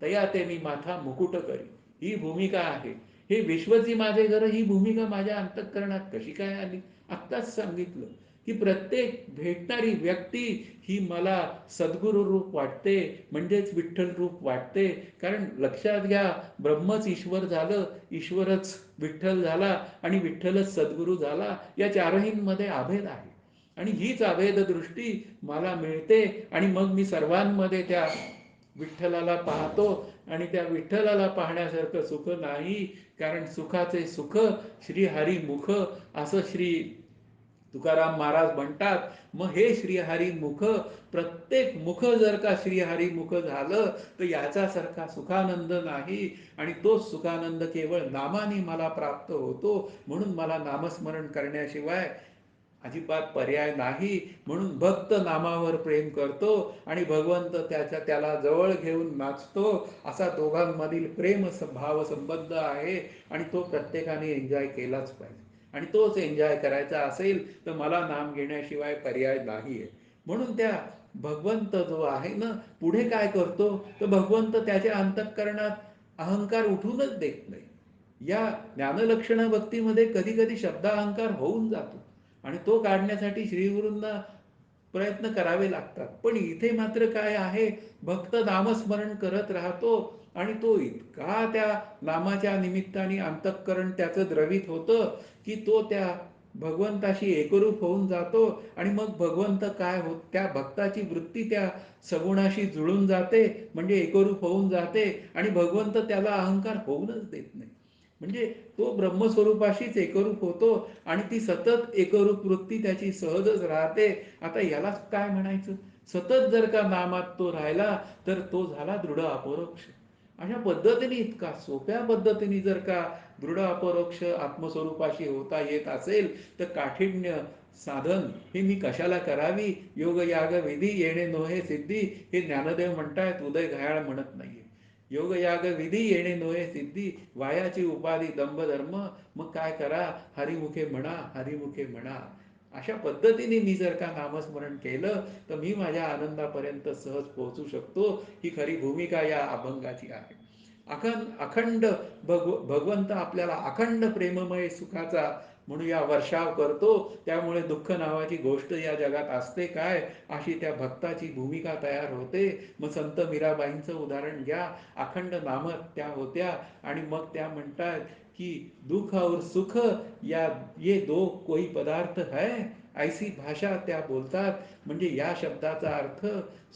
तया ते मी माथा मुकुट करी, ही भूमिका आहे. हे विश्वची माझे घर, ही भूमिका माझ्या अंतःकरणात कशी काय आली? आत्ताच सांगितलं की प्रत्येक भेटणारी व्यक्ती ही मला सद्गुरू रूप वाटते, म्हणजेच विठ्ठल रूप वाटते. कारण लक्षात घ्या, ब्रह्मच ईश्वर झालं, ईश्वरच विठ्ठल झाला आणि विठ्ठलच सद्गुरू झाला. या चारहींमध्ये अभेद आहे आणि हीच अभेद दृष्टी मला मिळते आणि मग मी सर्वांमध्ये त्या विठ्ठलाला पाहतो आणि त्या विठ्ठलाला पाहण्यासारखं सुख नाही. कारण सुखाचे सुख श्रीहरी मुख असं श्री तुकाराम महाराज म्हणतात. मग हे श्रीहरी मुख, प्रत्येक मुख जर का श्रीहरी मुख झालं तर याच्यासारखा सुखानंद नाही. आणि तोच सुखानंद केवळ नामाने मला प्राप्त होतो. म्हणून मला नामस्मरण करण्याशिवाय अजिबात पर्याय नाही. म्हणून भक्त नामावर प्रेम करतो आणि भगवंत त्याला जवळ घेऊन नाचतो. असा दोघांमधील प्रेम भाव संबंध आहे. आणि तो प्रत्येकाने एन्जॉय केलाच पाहिजे. आणि तोच एन्जॉय करायचा असेल तर मला नाम घेण्याशिवाय पर्याय नाही आहे. म्हणून त्या भगवंत जो आहे ना, पुढे काय करतो तर भगवंत त्याच्या अंतःकरणात अहंकार उठूनच देत नाही. या ज्ञानलक्षण भक्तीमध्ये कधी कधी शब्द अहंकार होऊन जातो आणि तो काढण्यासाठी श्रीगुरूंना प्रयत्न करावे लागतात. पण इथे मात्र काय आहे, भक्त नामस्मरण करत राहतो आणि तो इतका त्या नामाच्या निमित्ताने अंतःकरण त्याचं द्रवित होतं की तो त्या भगवंताशी एकरूप होऊन जातो. आणि मग भगवंत काय होत, त्या भक्ताची वृत्ती त्या सगुणाशी जुळून जाते, म्हणजे एकरूप होऊन जाते. आणि भगवंत त्याला अहंकार होऊनच देत नाही. म्हणजे तो ब्रह्मस्वरूपाशीच एकरूप होतो आणि ती सतत एकरूप वृत्ती त्याची सहजच राहते. आता यालाच काय म्हणायचं, सतत जर का नामात तो राहिला तर तो झाला दृढ अपरोक्ष. अशा पद्धतीने इतका सोप्या पद्धतीने जर का दृढ अपरोक्ष आत्मस्वरूपाशी होता येत असेल तर काठिण्य साधन हे मी कशाला करावी. योग याग विधी येणे नोहे सिद्धी, हे ज्ञानदेव म्हणतायत, उदय घायाळ म्हणत नाहीये. योग याग विधी येणे नोहे सिद्धी, वायाची उपाधी दंभ धर्म. मग काय करा, हरिमुखे म्हणा, हरिमुखे म्हणा. अशा पद्धतीने मी जर का नामस्मरण केलं तर मी माझ्या आनंदापर्यंत सहज पोहोचू शकतो. ही खरी भूमिका या अभंगाची आहे. अखंड भगवंत आपल्याला अखंड प्रेममय सुखाचा म्हणूया वर्षाव करतो. त्यामुळे दुःख नावाची गोष्ट या जगात असते काय, अशी त्या भक्ताची भूमिका तयार होते. मग संत मीराबाईंचं उदाहरण घ्या. अखंड नामत त्या होत्या आणि मग त्या म्हणतात की दुख और सुख या ये दो कोई पदार्थ है, ऐसी भाषा त्या बोलतात. म्हणजे या शब्दाचा अर्थ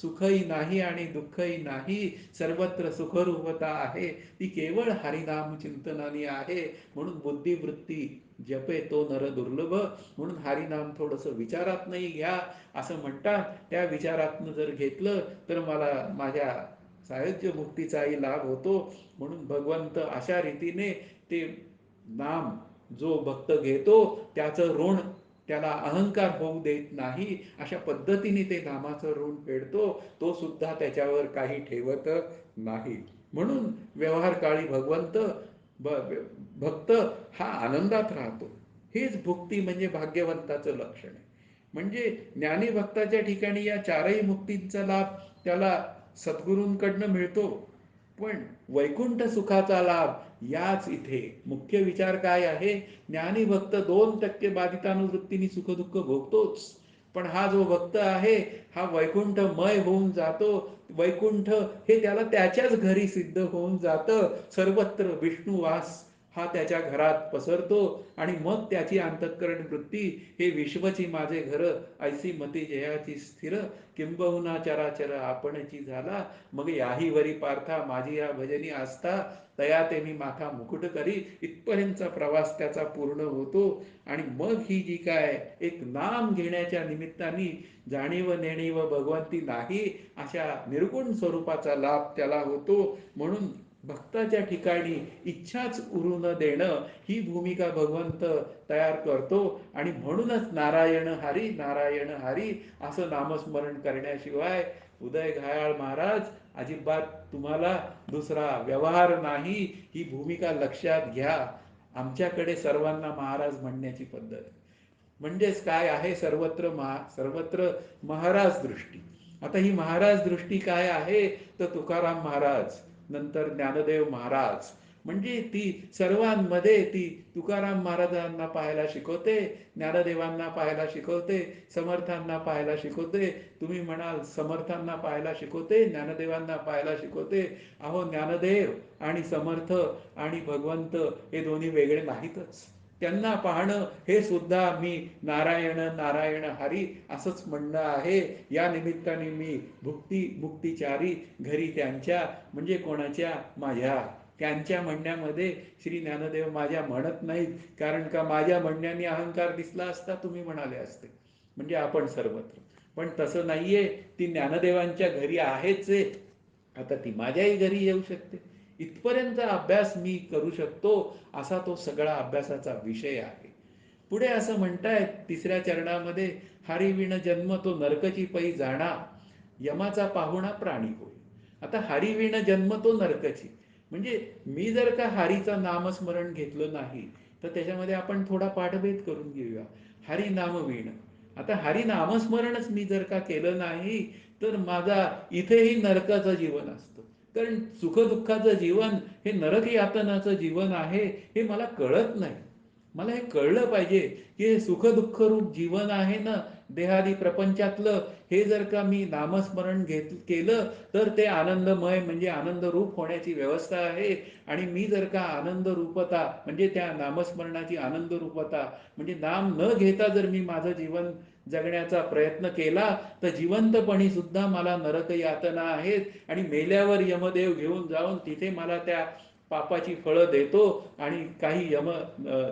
सुखही नाही आणि दुःखही नाही, सर्वत्र सुखरूपता आहे. ती केवळ हरिनाम चिंतनाने आहे. म्हणून बुद्धिवृत्ती जपे तो नर दुर्लभ. म्हणून हरिनाम थोडंसं विचारात नाही घ्या असं म्हणतात. त्या विचारातनं जर घेतलं तर मला माझ्या सायुज्य मुक्तीचाही लाभ होतो. म्हणून भगवंत अशा रीतीने ते नाम जो भक्त घेतो त्याचं ऋण त्याला अहंकार होऊ देत नाही. अशा पद्धतीने ते नामाचं ऋण फेडतो. तो सुद्धा त्याच्यावर काही ठेवत नाही. म्हणून व्यवहार काळी भगवंत भक्त हा आनंदात राहतो. हेच भुक्ती म्हणजे भाग्यवंताचं लक्षण आहे. म्हणजे ज्ञानी भक्ताच्या ठिकाणी या चारही मुक्तींचा लाभ त्याला सद्गुरूंकडनं मिळतो. पण वैकुंठ सुखाचा लाभ याच इथे मुख्य विचार काय आहे, ज्ञानी भक्त 2% बाधितानुवृत्तीने सुखदुःख भोगतोच. पण हा जो भक्त आहे हा वैकुंठमय होऊन जातो. वैकुंठ हे त्याला त्याच्याच घरी सिद्ध होऊन जातं. सर्वत्र विष्णुवास हा त्याच्या घरात पसरतो. आणि मग त्याची अंतःकरण वृत्ती हे विश्वची माझे घर, ऐसी मती जयाची स्थिर, किंबहुना चराचर आपणची झाला, मग याही वरी पार्था माझी या भजनी आस्था, तया ते मी माथा मुकुट करी. इथपर्यंतचा प्रवास त्याचा पूर्ण होतो. आणि मग ही जी काय एक नाम घेण्याच्या निमित्ताने जाणीव नेणीव भगवंती नाही अशा निर्गुण स्वरूपाचा लाभ त्याला होतो. म्हणून भक्ताच्या ठिकाणी इच्छाच उरू न देणं ही भूमिका भगवंत तयार करतो. आणि म्हणूनच नारायण हरी, नारायण हरी असं नामस्मरण करण्याशिवाय उदय घायाळ महाराज अजिबात तुम्हाला दुसरा व्यवहार नाही. ही भूमिका लक्षात घ्या. आमच्याकडे सर्वांना महाराज म्हणण्याची पद्धत आहे. म्हणजेच काय आहे, सर्वत्र महाराज दृष्टी. आता ही महाराज दृष्टी काय आहे तर तुकाराम महाराज, नंतर ज्ञानदेव महाराज. म्हणजे ती सर्वांमध्ये ती तुकाराम महाराजांना पाहायला शिकवते, ज्ञानदेवांना पाहायला शिकवते, समर्थांना पाहायला शिकवते. तुम्ही म्हणाल समर्थांना पाहायला शिकवते, ज्ञानदेवांना पाहायला शिकवते. अहो ज्ञानदेव आणि समर्थ आणि भगवंत हे दोन्ही वेगळे नाहीतच. त्यांना पाहणं हे सुद्धा मी नारायण नारायण हरी असंच म्हणणं आहे. या निमित्ताने मी भुक्ती मुक्तिचारी घरी त्यांच्या, म्हणजे कोणाच्या? माझ्या. त्यांच्या म्हणण्यामध्ये श्री ज्ञानदेव माझ्या म्हणत नाहीत, कारण का माझ्या म्हणण्याने अहंकार दिसला असता तुम्ही म्हणाले असते, म्हणजे आपण सर्वत्र. पण तसं नाहीये, ती ज्ञानदेवांच्या घरी आहेच आहे. आता ती माझ्याही घरी येऊ शकते. इथपर्यंत अभ्यास मी करू शकतो, असा तो सगळा अभ्यासाचा विषय आहे. पुढे असं म्हणतायत तिसऱ्या चरणामध्ये, हरिविण जन्म तो नरकची पै जाणा, यमाचा पाहुणा प्राणी होय. आता हरिविण जन्म तो नरकची, म्हणजे मी जर का हरीचं नामस्मरण घेतलं नाही, तर त्याच्यामध्ये आपण थोडा पाठभेद करून घेऊया. हरी नाम वीण, आता हरी नामस्मरणच मी जर का केलं नाही, तर माझा इथेही नरकाचं जीवन असतं. कारण सुखदुःखाचं जीवन हे नरक यातनाचं जीवन आहे, हे मला कळत नाही. मला हे कळलं पाहिजे की हे सुखदुःख रूप जीवन आहे ना देहादी प्रपंचातलं, हे जर का मी नामस्मरण केलं, तर ते आनंदमय, म्हणजे आनंद रूप होण्याची व्यवस्था आहे. आणि मी जर का आनंद रूपता, म्हणजे त्या नामस्मरणाची आनंद रूपता, म्हणजे नाम न घेता जर मी माझं जीवन जगण्याचा प्रयत्न केला, तर जिवंतपणी सुद्धा मला नरक यातना आहेत. आणि मेल्यावर यमदेव घेऊन जाऊन तिथे मला त्या पापाची फळं देतो, आणि काही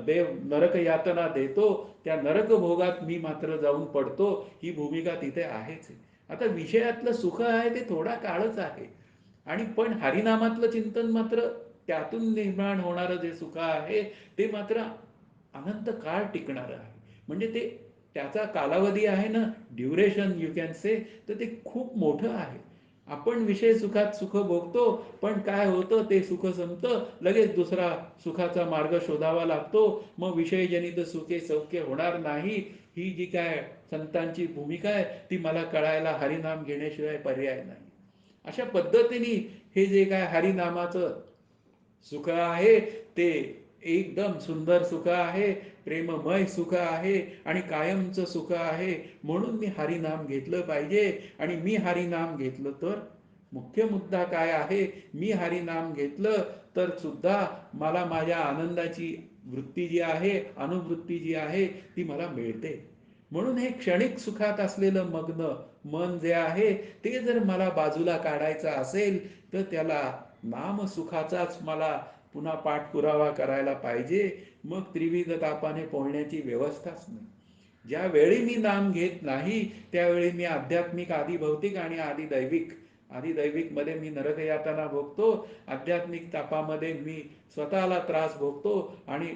देव नरक यातना देतो. त्या नरक भोगात मी मात्र जाऊन पडतो. ही भूमिका तिथे आहेच. आता विषयातलं सुख आहे ते थोडा काळच आहे, आणि पण हरिनामातलं चिंतन मात्र, त्यातून निर्माण होणारं जे सुख आहे ते मात्र अनंत काळ टिकणारं आहे. म्हणजे ते, त्याचा कालावधी आहे ना, ड्युरेशन यू कॅन से, तर ते खूप मोठं आहे. आपण विषय सुखात सुख भोगतो, पण काय होतं, ते सुख संपतं, लगेच दुसरा सुखाचा मार्ग शोधावा लागतो. मग विषयजनित सुखे सौख्य होणार नाही, ही जी काय संतांची भूमिका आहे ती मला कळायला हरिनाम घेण्याशिवाय पर्याय नाही. अशा पद्धतीने हे जे काय हरिनामाचं सुख आहे ते एकदम सुंदर सुख आहे, प्रेममय सुख आहे, आणि कायमचं सुख आहे. म्हणून मी हरिनाम घेतलं पाहिजे. आणि मी हरिनाम घेतलं तर मुख्य मुद्दा काय आहे, मी हरिनाम घेतलं तर सुद्धा मला माझ्या आनंदाची वृत्ती जी आहे, अनुभूती जी आहे, ती मला मिळते. म्हणून हे क्षणिक सुखात असलेलं मग्न मन जे आहे, ते जर मला बाजूला काढायचं असेल, तर त्याला नामसुखाचाच मला पुन्हा पाठपुरावा करायला पाहिजे. मग त्रिविध तापाने पोहण्याची व्यवस्थाच नाही. ज्यावेळी मी नाम घेत नाही, त्यावेळी मी आध्यात्मिक, आधी भौतिक आणि आधी दैविक, आधी दैविकमध्ये मी नरकयातना भोगतो, आध्यात्मिक तापामध्ये मी स्वतःला त्रास भोगतो, आणि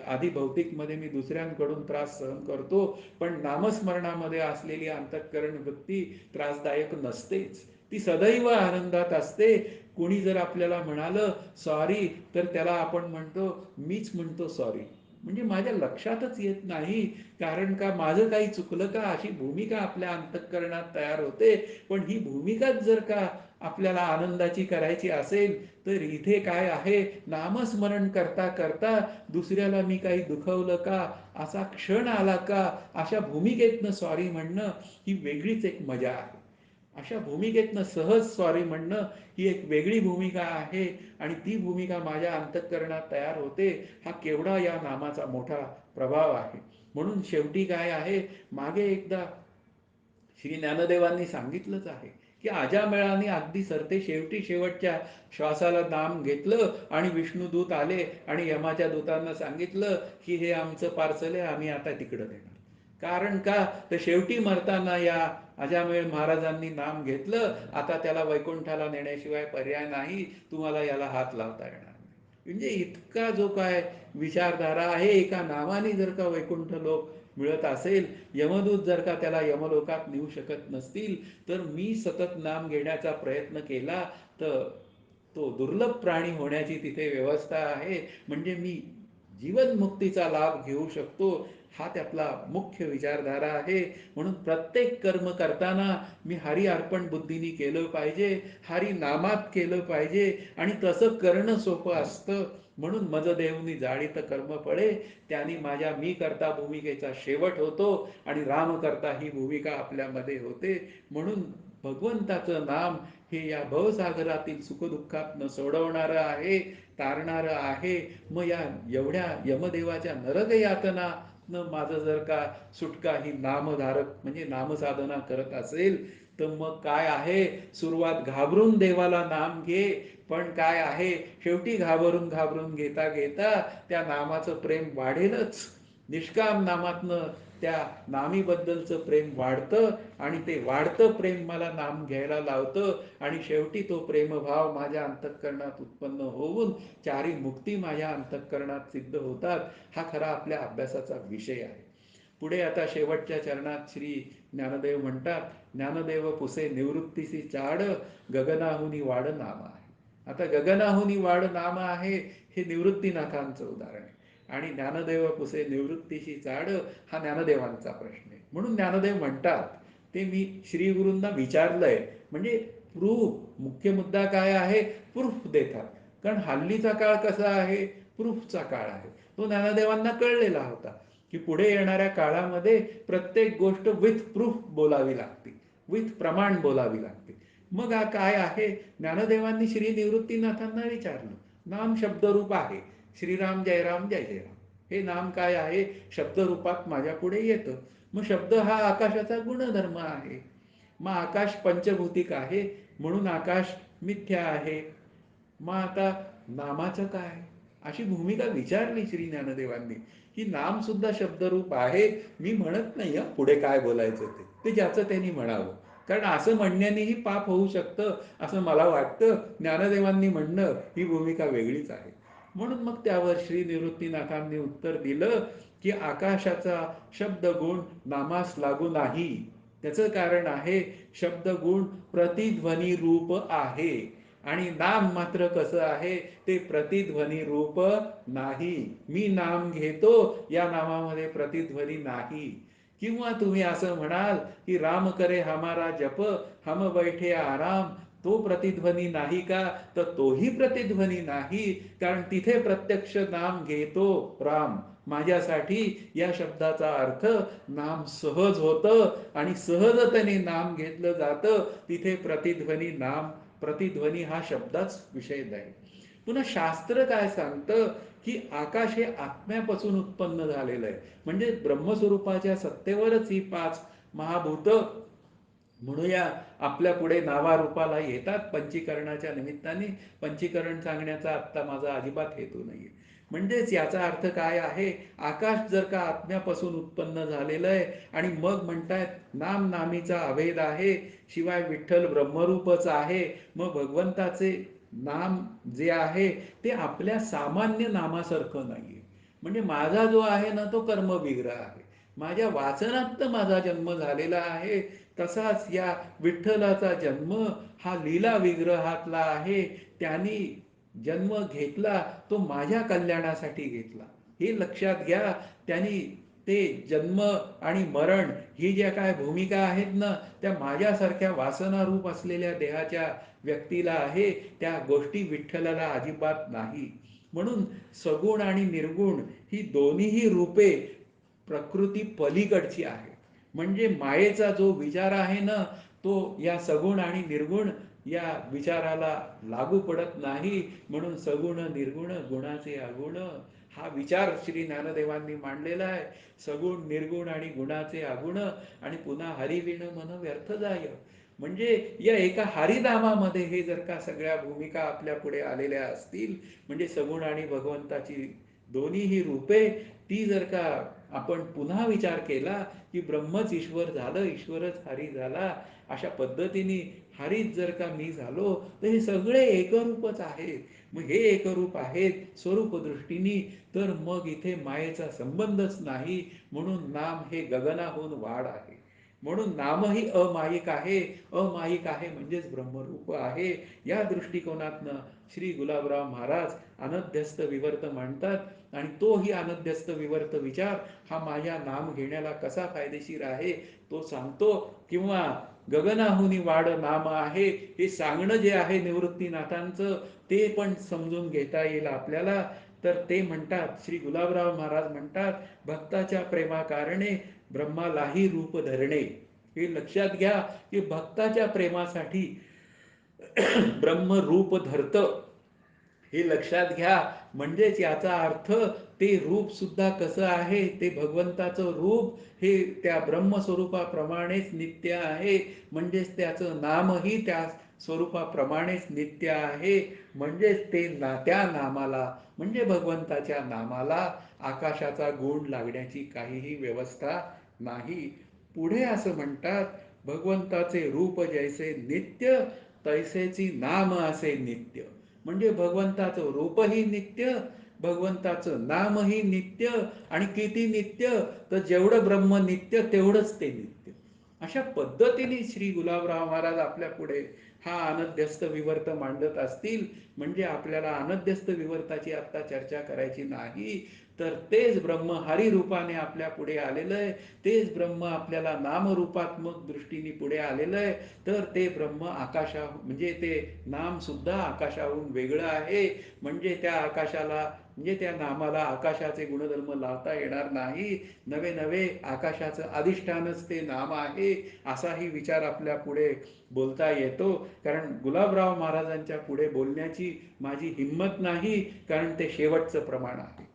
आधी भौतिकमध्ये मी दुसऱ्यांकडून त्रास सहन करतो. पण नामस्मरणामध्ये असलेली अंतःकरण वृत्ती त्रासदायक नसतेच, ती सदैव आनंदात असते. कोणी जर आपल्याला म्हणालं सॉरी, तर त्याला आपण म्हणतो मीच म्हणतो सॉरी, म्हणजे माझ्या लक्षातच येत नाही, कारण का माझं काही चुकलं का, अशी भूमिका आपल्या अंतःकरणात तयार होते. पण ही भूमिकाच जर का आपल्याला आनंदाची करायची असेल, तर इथे काय आहे, नामस्मरण करता करता दुसऱ्याला मी काही दुखवलं का, असा क्षण आला का, अशा भूमिकेतनं सॉरी म्हणणं ही वेगळीच एक मजा आहे. अशा भूमिकेतनं सहज सॉरी म्हणणं ही एक वेगळी भूमिका आहे. आणि ती भूमिका माझ्या अंतःकरणात तयार होते. हा केवढा या नामाचा मोठा प्रभाव आहे. म्हणून शेवटी काय आहे, मागे एकदा श्री ज्ञानदेवांनी सांगितलंच आहे की अजामेळाने अगदी सरते शेवटी शेवटच्या श्वासाला नाम घेतलं, आणि विष्णुदूत आले आणि यमाच्या दूतांना सांगितलं की हे आमचं पार्सल आहे, आम्ही आता तिकडं देणार. कारण का, तर शेवटी मरताना या अजामेळ महाराजांनी नाम घेतलं, आता त्याला वैकुंठाला नेण्याशिवाय पर्याय नाही, तुम्हाला याला हात लावता येणार नाही. म्हणजे इतका जो काय विचारधारा आहे, एका नावाने जर का वैकुंठ लोक मिळत असेल, यमदूत जर का त्याला यमलोकात नेऊ शकत नसतील, तर मी सतत नाम घेण्याचा प्रयत्न केला तर तो दुर्लभ प्राणी होण्याची तिथे व्यवस्था आहे. म्हणजे मी जीवनमुक्तीचा लाभ घेऊ शकतो, हा त्यातला मुख्य विचारधारा आहे. म्हणून प्रत्येक कर्म करताना मी हरी अर्पण बुद्धीने केलं पाहिजे, हरी नामात केलं पाहिजे, आणि तसं करणं सोपं असतं. म्हणून मजदेवनी जाळीत कर्म फळे, त्याने माझ्या मी करता भूमिकेचा शेवट होतो, आणि राम करता ही भूमिका आपल्यामध्ये होते. म्हणून भगवंताचं नाम हे या भवसागरातील सुखदुःखात न सोडवणारं आहे. तारणार आहे. मग या एवढ्या यमदेवाच्या नरक यातना न माझं जर का सुटका ही नामधारक म्हणजे नामसाधना करत असेल, तर मग काय आहे, सुरुवात घाबरून देवाला नाम घे. पण काय आहे, शेवटी घाबरून घाबरून घेता घेता त्या नामाचं प्रेम वाढेलच. निष्काम नामातनं त्या नामीबद्दलचं प्रेम वाढतं आणि ते वाढतं प्रेम मला नाम घ्यायला लावतं आणि शेवटी तो प्रेमभाव माझ्या अंतःकरणात उत्पन्न होऊन चारी मुक्ती माझ्या अंतःकरणात सिद्ध होतात. हा खरा आपल्या अभ्यासाचा विषय आहे. पुढे आता शेवटच्या चरणात श्री ज्ञानदेव म्हणतात, ज्ञानदेव पुसे निवृत्तीसी चाड, गगनाहुनी वाढ नाम आहे. आता गगनाहुनी वाढ नाम आहे हे निवृत्तीनाथांचं उदाहरण आहे. आणि ज्ञानदेव पुसे निवृत्तीशी चाड हा ज्ञानदेवांचा प्रश्न आहे. म्हणून ज्ञानदेव म्हणतात, ते मी श्रीगुरूंना विचारलंय, म्हणजे प्रूफ, मुख्य मुद्दा काय आहे, प्रूफ देतात. कारण हल्लीचा काळ कसा आहे, प्रूफचा काळ आहे. तो ज्ञानदेवांना कळलेला होता की पुढे येणाऱ्या काळामध्ये प्रत्येक गोष्ट विथ प्रूफ बोलावी लागते, विथ प्रमाण बोलावी लागते. मग काय आहे, ज्ञानदेवांनी श्री निवृत्तीनाथांना विचारलं, नाम शब्दरूप आहे, श्रीराम जय राम जय जय राम, हे नाम काय आहे, शब्दरूपात माझ्या पुढे येतं. मग शब्द हा आकाशाचा गुणधर्म आहे. मग आकाश पंचभौतिक आहे म्हणून आकाश मिथ्या आहे. मग आता नामाचं काय, अशी भूमिका विचारली श्री ज्ञानदेवांनी, की नाम सुद्धा शब्दरूप आहे. मी म्हणत नाही पुढे काय बोलायचं ते ज्याचं त्यांनी म्हणावं. कारण असं म्हणण्यानेही पाप होऊ शकतं असं मला वाटतं. ज्ञानदेवांनी म्हणणं ही भूमिका वेगळीच आहे. म्हणून मग त्यावर श्री निवृत्तीनाथांनी उत्तर दिलं की आकाशाचा शब्दगुण नामास लागू नाही. त्याचं कारण आहे, शब्दगुण प्रतिध्वनी रूप आहे आणि नाम मात्र कसं आहे, ते प्रतिध्वनी रूप नाही. मी नाम घेतो, या नामामध्ये प्रतिध्वनी नाही. किंवा तुम्ही असं म्हणाल की राम करे हमारा जप, हम बैठे आराम, तो प्रतिध्वनी नाही का, तर तोही प्रतिध्वनी नाही. कारण तिथे प्रत्यक्ष नाम घेतो राम. माझ्यासाठी या शब्दाचा अर्थ नाम सहज होतं आणि सहजतेने नाम घेतलं जातं. तिथे प्रतिध्वनी नाम, प्रतिध्वनी हा शब्दाच विषय नाही. पुन्हा शास्त्र काय सांगतं की आकाश हे आत्म्यापासून उत्पन्न झालेलं आहे. म्हणजे ब्रह्मस्वरूपाच्या सत्तेवरच ही पाच महाभूत म्हणूया आपल्या पुढे नावारूपाला येतात पंचीकरणाच्या निमित्ताने. पंचीकरण सांगण्याचा आत्ता माझा अजिबात हेतू नाही. म्हणजेच याचा अर्थ काय आहे, आकाश जर का आत्म्यापासून उत्पन्न झालेलं आहे आणि मग म्हणतायत नाम नामीचा अभेद आहे, शिवाय विठ्ठल ब्रह्मरूपच आहे, मग भगवंताचे नाम जे आहे ते आपल्या सामान्य नामासारखं नाहीये. म्हणजे माझा जो आहे ना तो कर्मविग्रह आहे. माझ्या वाचनात तर माझा जन्म झालेला आहे, तसाच या विठ्ठलाचा जन्म हा लीला विग्रहातला आहे. त्यांनी जन्म घेतला तो माझ्या कल्याणासाठी घेतला, हे लक्षात घ्या. त्यांनी ते जन्म आणि मरण ही ज्या काय भूमिका आहेत ना, त्या माझ्यासारख्या वासनारूप असलेल्या देहाच्या व्यक्तीला आहे, त्या गोष्टी विठ्ठलाला अजिबात नाही. म्हणून सगुण आणि निर्गुण ही दोन्हीही रूपे प्रकृती पलीकडची आहे. म्हणजे मायेचा जो विचार आहे ना, तो या सगुण आणि निर्गुण या विचाराला लागू पडत नाही. म्हणून सगुण निर्गुण गुणाचे अगुण हा विचार श्री ज्ञानदेवांनी मांडलेला आहे. सगुण निर्गुण आणि गुणाचे अगुण आणि पुन्हा हरिविण मन व्यर्थ जाय. म्हणजे या एका हरिनामामध्ये हे जर का सगळ्या भूमिका आपल्या पुढे आलेल्या असतील, म्हणजे सगुण आणि भगवंताची दोन्हीही रूपे, ती जर का आपण पुन्हा विचार केला की ब्रह्मच ईश्वर झालं, ईश्वरच हरी झाला, अशा पद्धतीने हरीच जर का मी झालो, तर हे सगळे एकरूपच आहेत. मग हे एकरूप आहेत स्वरूप दृष्टीने, तर मग इथे मायेचा संबंधच नाही. म्हणून नाम हे गगनाहून वाढ आहे. म्हणून नामही अमायिक आहे. अमायिक आहे म्हणजेच ब्रह्मरूप आहे. या दृष्टिकोनातनं श्री गुलाबराव महाराज अनध्यस्त विवर्त मांडतात आणि तोही अनध्यस्त विवर्त विचार हा माझ्या नाम घेण्याला कसा फायदेशीर आहे तो सांगतो. किंवा गगनाहुनी वाढ नाम आहे हे सांगणं जे आहे निवृत्तीनाथांचं, ते पण समजून घेता येईल आपल्याला. तर ते म्हणतात, श्री गुलाबराव महाराज म्हणतात, भक्ताच्या प्रेमाकारणे ब्रह्मालाही रूप धरणे. हे लक्षात घ्या की भक्ताच्या प्रेमासाठी ब्रह्म रूप धरतं. हे लक्षात घ्या. म्हणजेच याचा अर्थ ते रूप सुद्धा कसं आहे, ते भगवंताचं रूप हे त्या ब्रह्मस्वरूपाप्रमाणेच नित्य आहे. म्हणजेच त्याचं नामही त्या स्वरूपाप्रमाणेच नित्य आहे. म्हणजेच त्या नामाला म्हणजे भगवंताच्या नामाला आकाशाचा गुण लागण्याची काहीही व्यवस्था नाही. पुढे असं म्हणतात, भगवंताचे रूप जैसे नित्य तैसेची नाम असे नित्य. म्हणजे भगवंताचं रूपही नित्य, भगवंताचं नामही नित्य. आणि किती नित्य? तर जेवढं ब्रह्म नित्य तेवढंच ते नित्य. अशा पद्धतीने श्री गुलाबराव महाराज आपल्या पुढे हा अनध्यस्त विवर्त मांडत असतील. म्हणजे आपल्याला अनध्यस्त विवर्ताची आत्ता चर्चा करायची नाही, तर तेच ब्रह्म हरिरूपाने आपल्या पुढे आलेलं आहे. तेच ब्रह्म आपल्याला नामरूपात्मक दृष्टीने पुढे आलेलं आहे. तर ते ब्रह्म म्हणजे ते नाम सुद्धा आकाशाहून वेगळं आहे. म्हणजे त्या आकाशाला म्हणजे त्या नामाला आकाशाचे गुणधर्म लावता येणार नाही. नवे नवे आकाशाचं अधिष्ठानच ते नाम आहे, असाही विचार आपल्या पुढे बोलता येतो. कारण गुलाबराव महाराजांच्या पुढे बोलण्याची माझी हिंमत नाही, कारण ते शेवटचं प्रमाण आहे.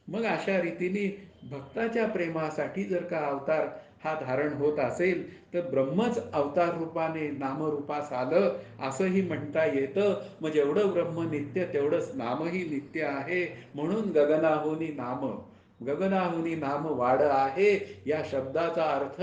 मग अशा रीतीने भक्ताच्या प्रेमासाठी जर का अवतार हा धारण होत असेल, तर ब्रह्मच अवतार रूपाने नामरूपास आलं असंही म्हणता येतं. मग जेवढं ब्रह्म नित्य तेवढंच नामही नित्य आहे. म्हणून गगनाहुनी नाम, गगनाहुनी नाम वाढ आहे. या शब्दाचा अर्थ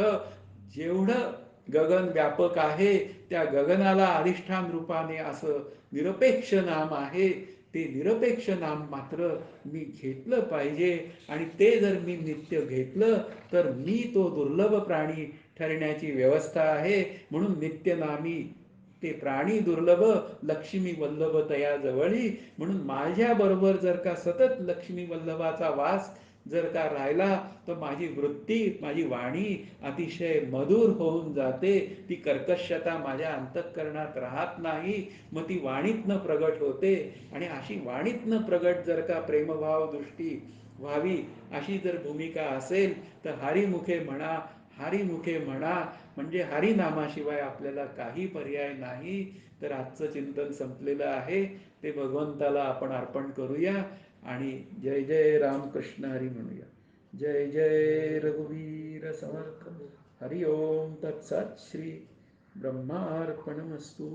जेवढं गगन व्यापक आहे, त्या गगनाला अधिष्ठान रूपाने असं निरपेक्ष नाम आहे. ते निरपेक्ष नाम मात्र मी घेतलं पाहिजे. आणि ते जर मी नित्य घेतलं तर मी तो दुर्लभ प्राणी ठरण्याची व्यवस्था आहे. म्हणून नित्यनामी ते प्राणी दुर्लभ, लक्ष्मी वल्लभ तया जवळी. म्हणून माझ्याबरोबर जर का सतत लक्ष्मी वल्लभाचा वास जर का राहिला, तर माझी वृत्ती, माझी वाणी अतिशय मधुर होऊन जाते. ती कर्कशता माझ्या अंतःकरणात राहत नाही. मग ती वाणीतनं प्रगट होते. आणि अशी वाणीतनं प्रगट जर का प्रेमभाव दृष्टी व्हावी, अशी जर भूमिका असेल, तर हरिमुखे म्हणा, हरिमुखे म्हणा. म्हणजे हरिनामाशिवाय आपल्याला काही पर्याय नाही. तर आजचं चिंतन संपलेलं आहे, ते भगवंताला आपण अर्पण करूया. आणि जय जय रामकृष्ण हरी म्हणूया. जय जय रघुवीर समर्थ. हरि ओम तत्सत. श्री ब्रह्मार्पणमस्तु.